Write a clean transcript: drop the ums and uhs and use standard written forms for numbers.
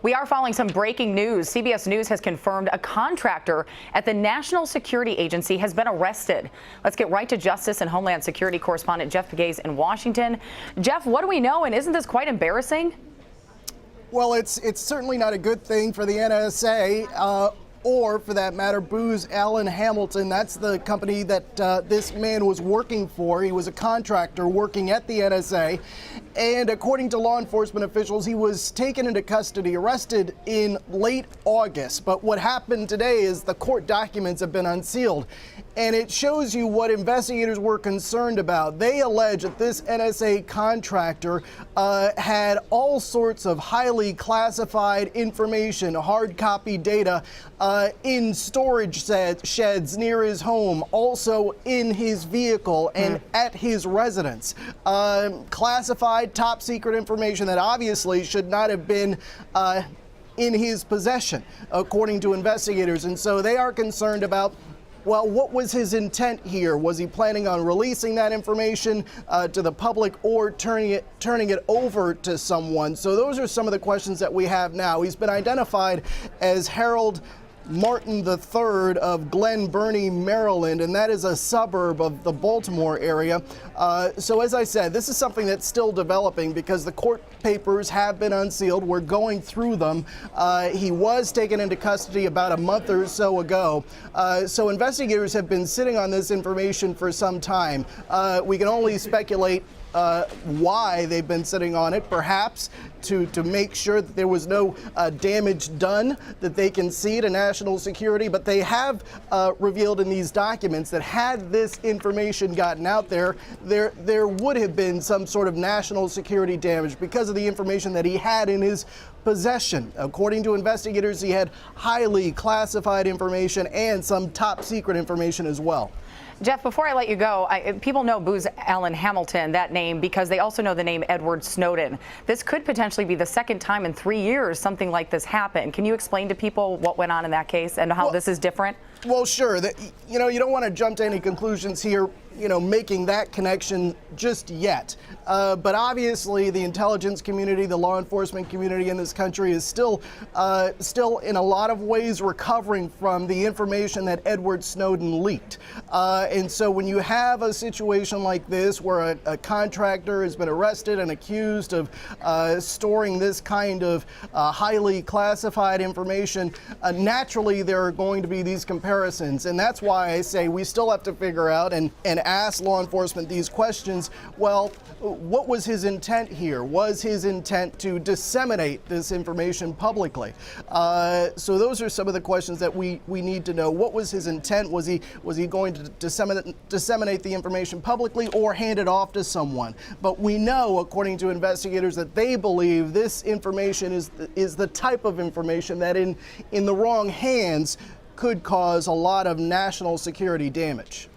We are following some breaking news. CBS News has confirmed a contractor at the National Security Agency has been arrested. Let's get right to Justice and Homeland Security correspondent Jeff Pegues in Washington. Jeff, what do we know, and isn't this quite embarrassing? Well, it's certainly not a good thing for the NSA. Or, for that matter, Booz Allen Hamilton. That's the company that this man was working for. He was a contractor working at the NSA. And according to law enforcement officials, he was taken into custody, arrested in late August. But what happened today is the court documents have been unsealed. And it shows you what investigators were concerned about. They allege that this NSA contractor had all sorts of highly classified information, hard copy data, in storage sheds near his home, also in his vehicle and at his residence. Classified, top secret information that obviously should not have been in his possession, according to investigators. And so they are concerned about, well, what was his intent here? Was he planning on releasing that information to the public or turning it over to someone? So those are some of the questions that we have now. He's been identified as Harold Martin III of Glen Burnie, Maryland, and that is a suburb of the Baltimore area. So as I said, this is something that's still developing because the court papers have been unsealed. We're going through them. He was taken into custody about a month or so ago. So investigators have been sitting on this information for some time. We can only speculate why they've been sitting on it, perhaps to make sure that there was no damage done that they can see to national security. But they have revealed in these documents that had this information gotten out there, there would have been some sort of national security damage because of the information that he had in his possession. According to investigators, he had highly classified information and some top secret information as well. Jeff, before I let you go, people know Booz Allen Hamilton, that name, because they also know the name Edward Snowden. This could potentially be the second time in 3 years something like this happened. Can you explain to people what went on in that case and how this is different? Well, sure. You don't want to jump to any conclusions here, making that connection just yet. But obviously, the intelligence community, the law enforcement community in this country is still in a lot of ways recovering from the information that Edward Snowden leaked. And so when you have a situation like this where a contractor has been arrested and accused of storing this kind of highly classified information, naturally there are going to be these comparisons. And that's why I say we still have to figure out and ask law enforcement these questions. Well, what was his intent here? Was his intent to disseminate this information publicly? So those are some of the questions that we need to know. What was his intent? Was he going to disseminate the information publicly or hand it off to someone? But we know, according to investigators, that they believe this information is the type of information that in the wrong hands could cause a lot of national security damage.